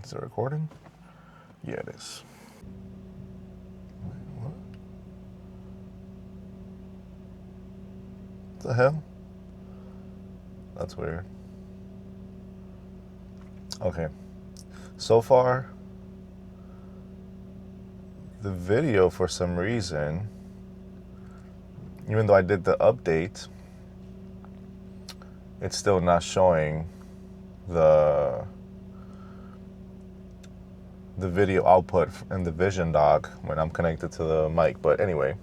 Is it recording? Yeah, it is. Wait, what? What the hell? That's weird. Okay. So far, the video, for some reason, even though I did the update, it's still not showing the video output in the Vision dock when I'm connected to the mic. But anyway,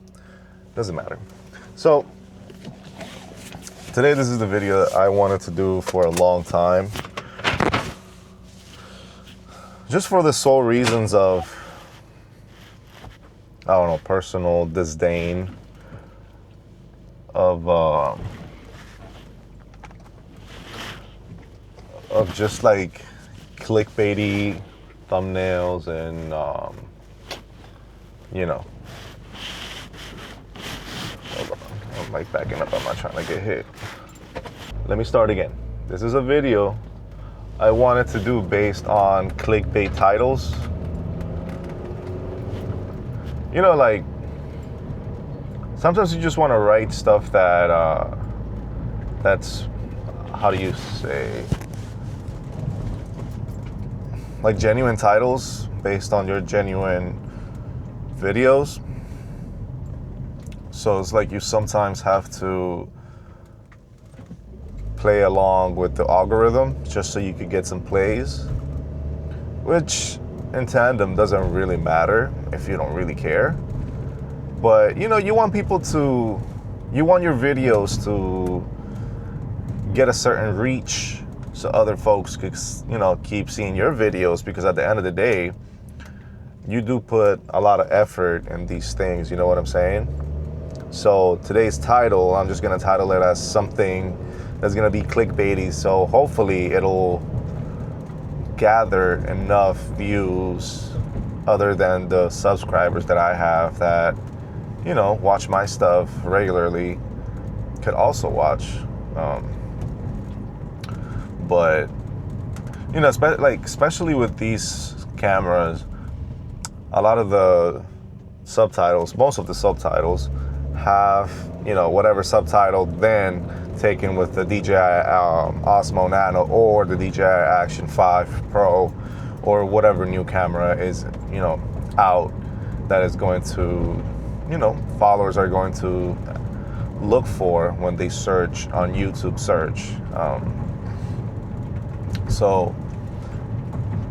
doesn't matter. So today, this is the video that I wanted to do for a long time, just for the sole reasons of, I don't know, personal disdain of just like clickbaity thumbnails and you know, hold on, I'm like backing up, I'm not trying to get hit. Let me start again. This is a video I wanted to do based on clickbait titles. You know, like sometimes you just want to write stuff that that's, how do you say, like genuine titles based on your genuine videos. So it's like you sometimes have to play along with the algorithm just so you could get some plays, which in tandem doesn't really matter if you don't really care. But you know, you want people to, you want your videos to get a certain reach so other folks could, you know, keep seeing your videos, because at the end of the day, you do put a lot of effort in these things, you know what I'm saying? So today's title, I'm just gonna title it as something that's gonna be clickbaity, so hopefully it'll gather enough views other than the subscribers that I have that, you know, watch my stuff regularly, could also watch. But you know, especially with these cameras, a lot of the subtitles, most of the subtitles have, you know, whatever subtitle then taken with the DJI Osmo Nano or the DJI Action 5 Pro or whatever new camera is, you know, out, that is going to, you know, followers are going to look for when they search on YouTube search. So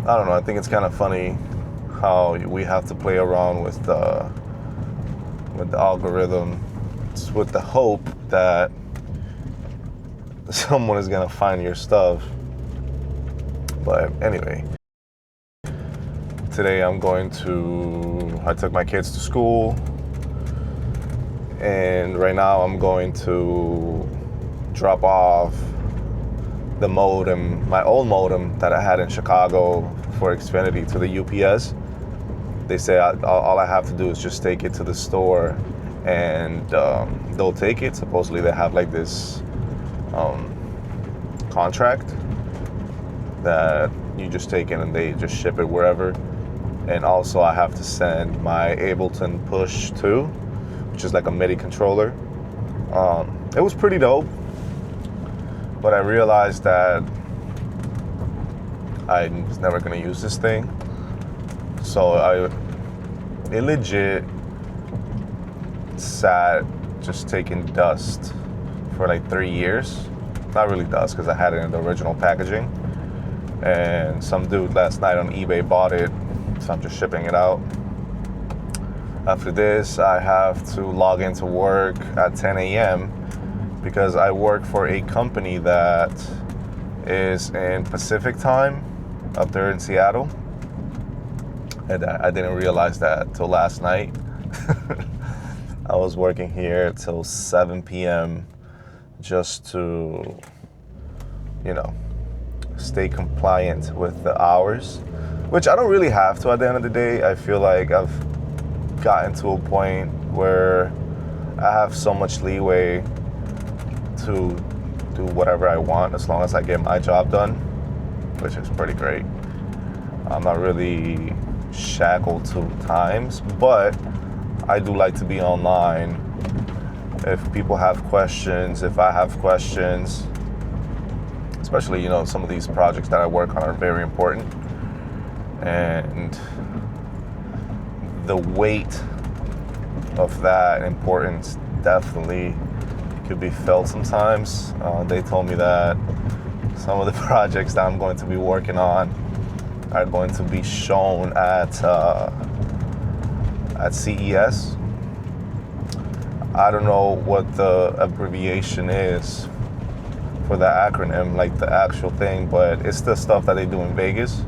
I don't know, I think it's kind of funny how we have to play around with the algorithm with the hope that someone is gonna find your stuff. But anyway, today I took my kids to school, and right now I'm going to drop off the modem, my old modem that I had in Chicago for Xfinity, to the UPS. They say all I have to do is just take it to the store, and they'll take it. Supposedly they have like this contract that you just take it and they just ship it wherever. And also I have to send my Ableton Push 2, which is like a MIDI controller. It was pretty dope, but I realized that I was never gonna use this thing. So it legit sat just taking dust for like 3 years. Not really dust, because I had it in the original packaging. And some dude last night on eBay bought it, so I'm just shipping it out. After this, I have to log into work at 10 a.m. because I work for a company that is in Pacific time up there in Seattle. And I didn't realize that till last night. I was working here till 7 p.m. just to, you know, stay compliant with the hours, which I don't really have to at the end of the day. I feel like I've gotten to a point where I have so much leeway to do whatever I want as long as I get my job done, which is pretty great. I'm not really shackled to times, but I do like to be online. If people have questions, if I have questions, especially, some of these projects that I work on are very important. And the weight of that importance definitely could be felt sometimes. They told me that some of the projects that I'm going to be working on are going to be shown at CES. I don't know what the abbreviation is for the acronym, like the actual thing, but it's the stuff that they do in Vegas.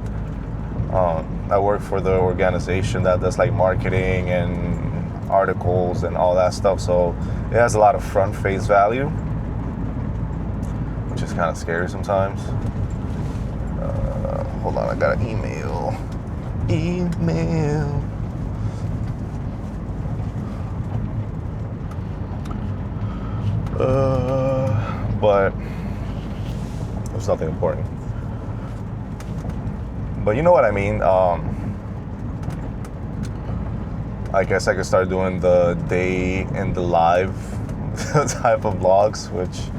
I work for the organization that does like marketing and articles and all that stuff, so it has a lot of front face value, which is kind of scary sometimes. Hold on, I got an email. But it's nothing important. But you know what I mean? I guess I could start doing the day in the live type of vlogs, which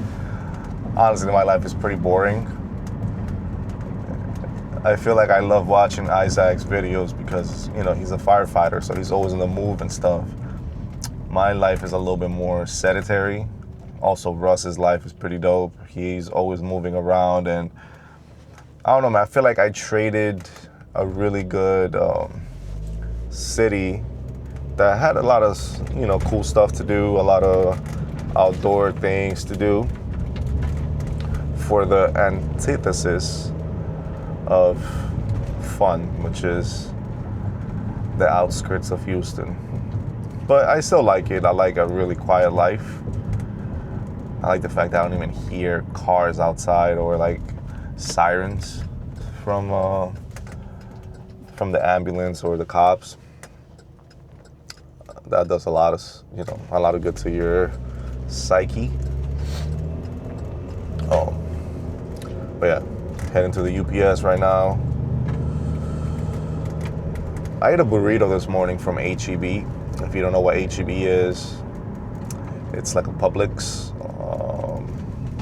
honestly my life is pretty boring. I feel like I love watching Isaac's videos because, he's a firefighter, so he's always in the move and stuff. My life is a little bit more sedentary. Also, Russ's life is pretty dope. He's always moving around, and I don't know, man. I feel like I traded a really good city that had a lot of, cool stuff to do, a lot of outdoor things to do, for the antithesis of fun, which is the outskirts of Houston. But I still like it. I like a really quiet life. I like the fact that I don't even hear cars outside or like sirens from the ambulance or the cops. That does a lot of good to your psyche. But yeah, heading to the UPS right now. I ate a burrito this morning from HEB. If you don't know what HEB is, it's like a Publix,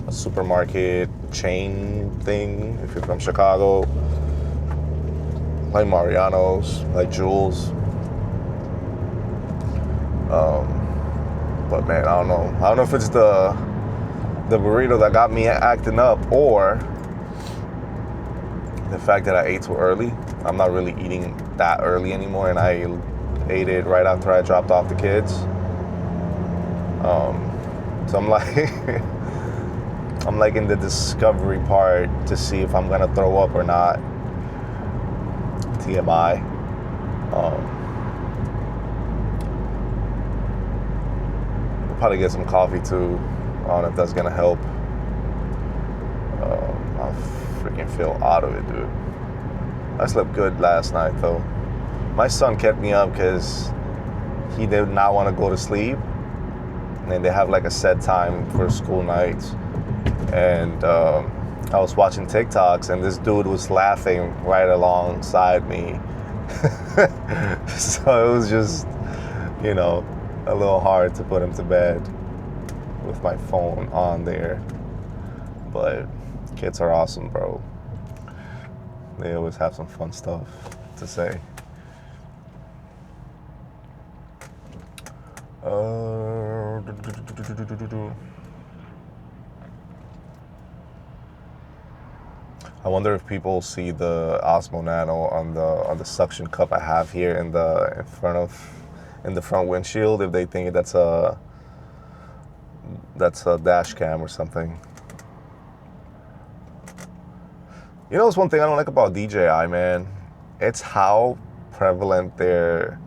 a supermarket chain thing. If you're from Chicago, like Mariano's, like Jules. But man, I don't know. I don't know if it's the burrito that got me acting up or the fact that I ate too early. I'm not really eating that early anymore, and I ate it right after I dropped off the kids. So I'm like, I'm like in the discovery part to see if I'm gonna throw up or not. TMI. We'll probably get some coffee too. I don't know if that's gonna help. I freaking feel out of it, dude. I slept good last night though. My son kept me up because he did not want to go to sleep. And they have like a set time for school nights. And I was watching TikToks and this dude was laughing right alongside me. So it was just, a little hard to put him to bed with my phone on there. But kids are awesome, bro. They always have some fun stuff to say. I wonder if people see the Osmo Nano on the suction cup I have here in the front windshield, if they think that's a dash cam or something. It's one thing I don't like about DJI, man. It's how prevalent their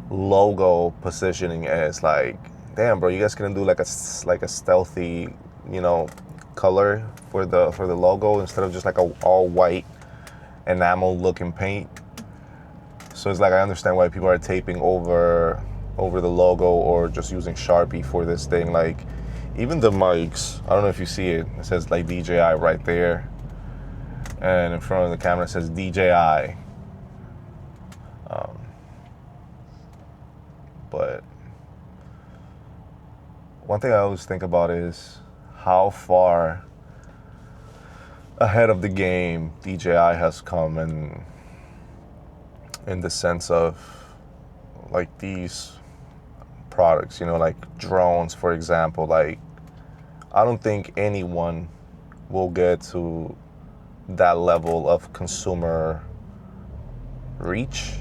logo positioning is. Like, damn, bro, you guys can do like a stealthy, color for the logo instead of just like a all white enamel looking paint. So it's like, I understand why people are taping over the logo or just using Sharpie for this thing. Like, even the mics, I don't know if you see it. It says like DJI right there. And in front of the camera it says DJI. But one thing I always think about is how far ahead of the game DJI has come in the sense of like these products, you know, like drones, for example. Like, I don't think anyone will get to that level of consumer reach,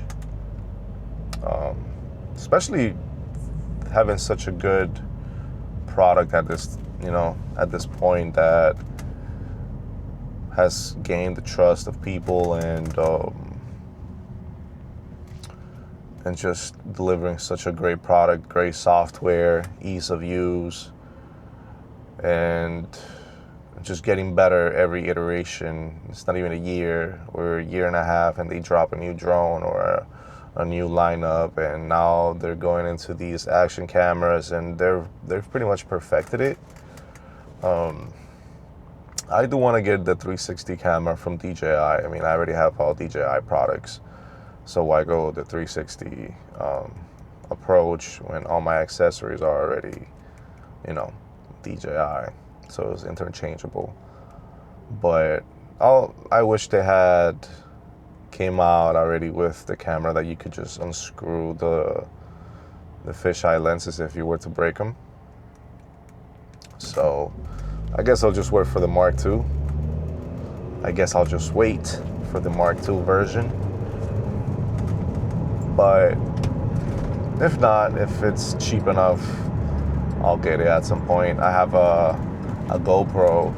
especially having such a good product at this, you know, at this point that has gained the trust of people, and just delivering such a great product, great software, ease of use, and just getting better every iteration. It's not even a year or a year and a half and they drop a new drone or a new lineup, and now they're going into these action cameras, and they've pretty much perfected it. I do want to get the 360 camera from DJI. I mean, I already have all DJI products, so why go with the 360 approach when all my accessories are already, you know, DJI, so it's interchangeable. But I wish they had came out already with the camera that you could just unscrew the fisheye lenses if you were to break them. So I guess I'll just wait for the Mark II. I guess I'll just wait for the Mark II version. But if not, if it's cheap enough, I'll get it at some point. I have a GoPro,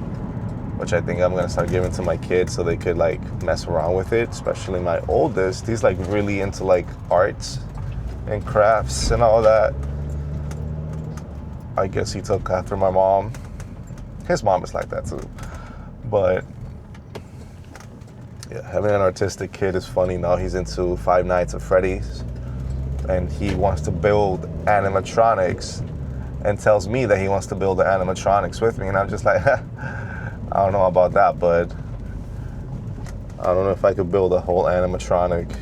which I think I'm gonna start giving to my kids so they could like mess around with it. Especially my oldest, he's like really into like arts and crafts and all that. I guess he took after my mom. His mom is like that too. But yeah, having an artistic kid is funny. Now he's into Five Nights at Freddy's, and he wants to build animatronics and tells me that he wants to build the animatronics with me, and I'm just like, I don't know about that, but I don't know if I could build a whole animatronic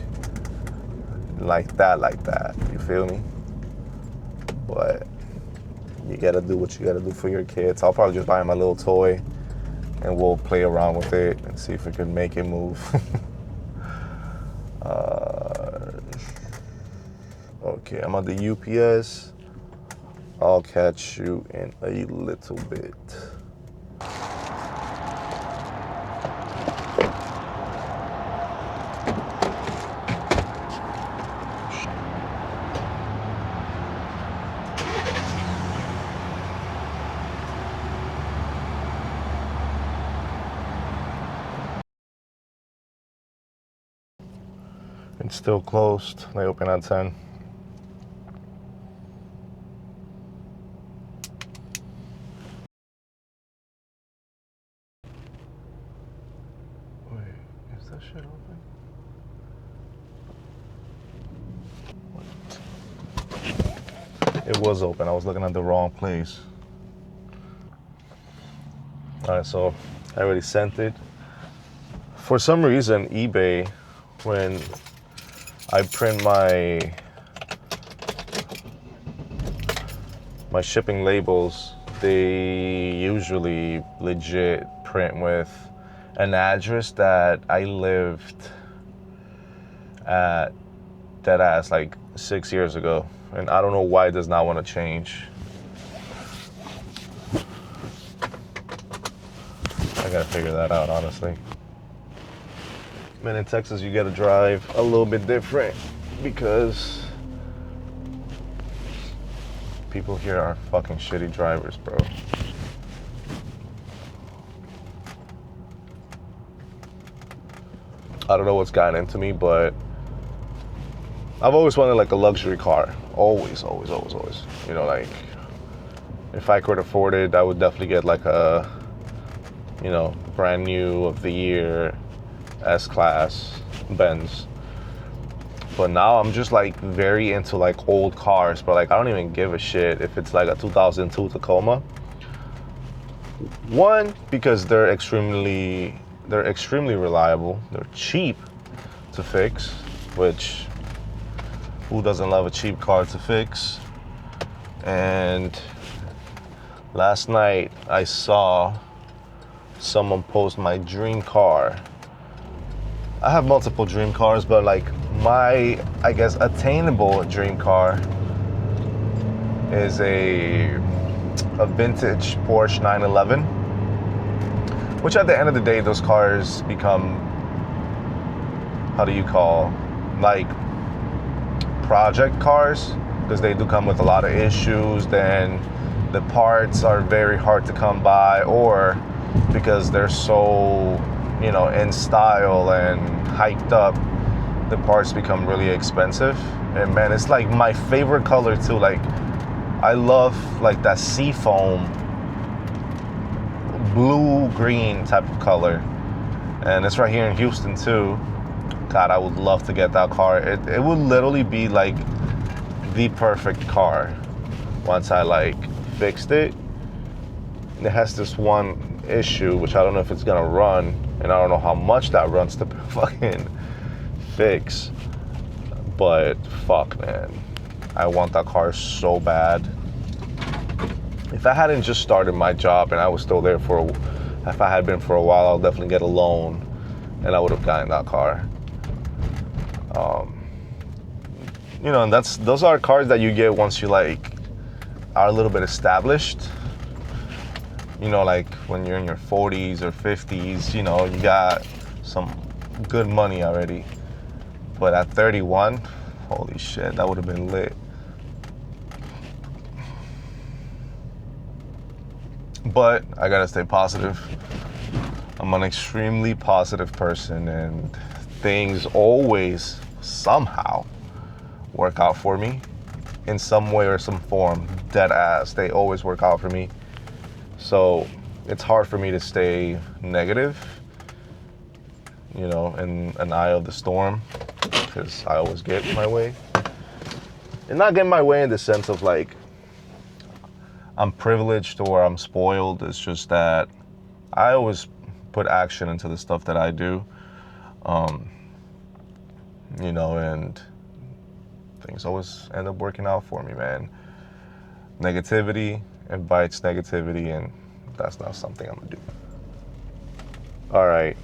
like that. You feel me? But you gotta do what you gotta do for your kids. I'll probably just buy him a little toy and we'll play around with it and see if we can make it move. Okay, I'm at the UPS. I'll catch you in a little bit. It's still closed. They open at 10. Wait, is that shit open? What? It was open. I was looking at the wrong place. Alright, so I already sent it. For some reason, eBay, when I print my shipping labels, they usually legit print with an address that I lived at deadass like 6 years ago, and I don't know why it does not want to change. I gotta figure that out, honestly. Man, in Texas, you gotta drive a little bit different because people here are fucking shitty drivers, bro. I don't know what's gotten into me, but I've always wanted like a luxury car. Always. You know, like if I could afford it, I would definitely get like a, you know, brand new of the year S-Class Benz. But now I'm just like very into like old cars, but like I don't even give a shit if it's like a 2002 Tacoma. One, because they're extremely reliable. They're cheap to fix, which Who doesn't love a cheap car to fix? And last night I saw someone post my dream car. I have multiple dream cars, but like my, I guess, attainable dream car is a vintage Porsche 911, which at the end of the day, those cars become, how do you call, like project cars, because they do come with a lot of issues. Then the parts are very hard to come by, or because they're so, you know, in style and hyped up, the parts become really expensive. And man, it's like my favorite color too. Like I love like that seafoam blue green type of color, and it's right here in Houston too. God, I would love to get that car. It would literally be like the perfect car once I like fixed it. It has this one issue, which I don't know if it's gonna run, and I don't know how much that runs to fucking fix. But fuck, man, I want that car so bad. If I hadn't just started my job and I was still there if I had been for a while, I'll definitely get a loan, and I would have gotten that car. You know, and those are cars that you get once you like are a little bit established. You know, like when you're in your 40s or 50s, you know, you got some good money already. But at 31, holy shit, that would have been lit. But I gotta stay positive. I'm an extremely positive person, and things always somehow work out for me in some way or some form. Dead ass, they always work out for me. So it's hard for me to stay negative, you know, in an eye of the storm, because I always get my way. And not get my way in the sense of like I'm privileged or I'm spoiled. It's just that I always put action into the stuff that I do, you know, and things always end up working out for me, man. Negativity invites negativity, and that's not something I'm gonna do. All right.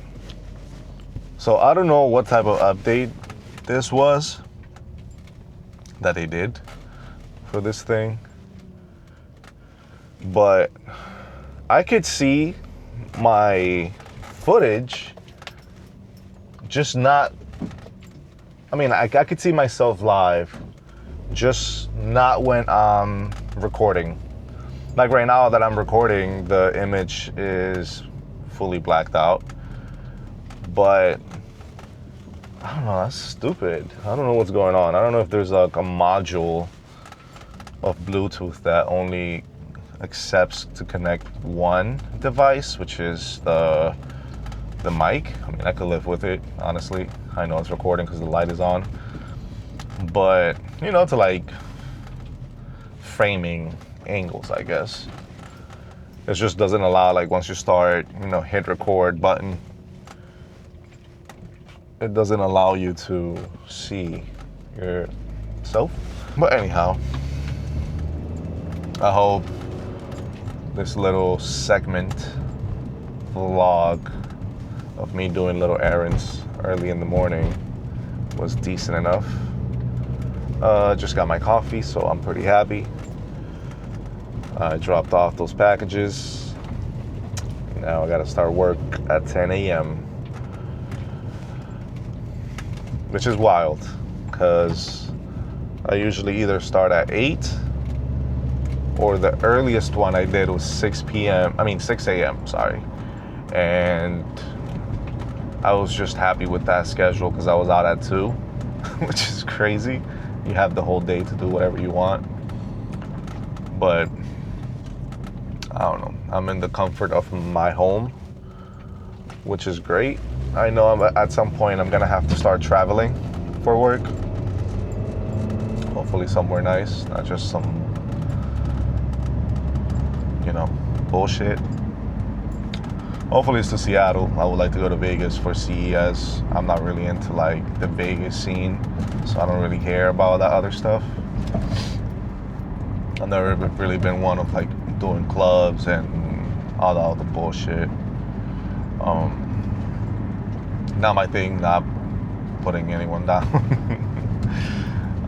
So I don't know what type of update this was that they did for this thing, but I could see my footage just not, I mean, I could see myself live, just not when I'm recording. Like right now that I'm recording, the image is fully blacked out. But I don't know, that's stupid. I don't know what's going on. I don't know if there's like a module of Bluetooth that only accepts to connect one device, which is the mic. I mean, I could live with it, honestly. I know it's recording because the light is on. But, you know, to like framing angles, I guess. It just doesn't allow, like once you start, you know, hit record button, it doesn't allow you to see yourself. But anyhow, I hope this little segment vlog of me doing little errands early in the morning was decent enough. Just got my coffee, so I'm pretty happy. I dropped off those packages. Now I gotta start work at 10 a.m. Which is wild, because I usually either start at 8, or the earliest one I did was 6 a.m., sorry. And I was just happy with that schedule because I was out at 2, which is crazy. You have the whole day to do whatever you want. But I don't know. I'm in the comfort of my home, which is great. I know at some point I'm gonna have to start traveling for work. Hopefully somewhere nice, not just some, you know, bullshit. Hopefully it's to Seattle. I would like to go to Vegas for CES. I'm not really into like the Vegas scene, so I don't really care about that other stuff. I've never really been one of like doing clubs and all the other bullshit. Not my thing. Not putting anyone down.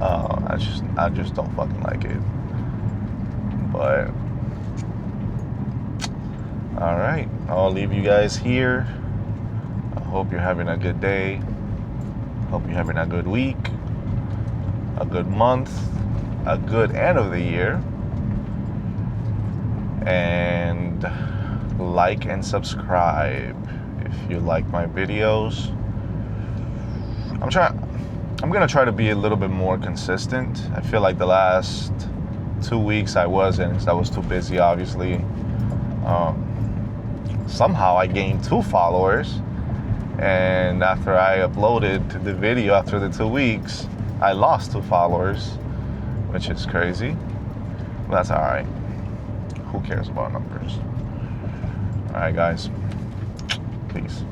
I just don't fucking like it. But all right, I'll leave you guys here. I hope you're having a good day. Hope you're having a good week, a good month, a good end of the year. And like and subscribe if you like my videos. I'm gonna try to be a little bit more consistent. I feel like the last 2 weeks I wasn't, because I was too busy, obviously. Somehow I gained 2 followers, and after I uploaded the video after the 2 weeks, I lost 2 followers, which is crazy. But that's all right. Who cares about numbers? All right, guys. Peace.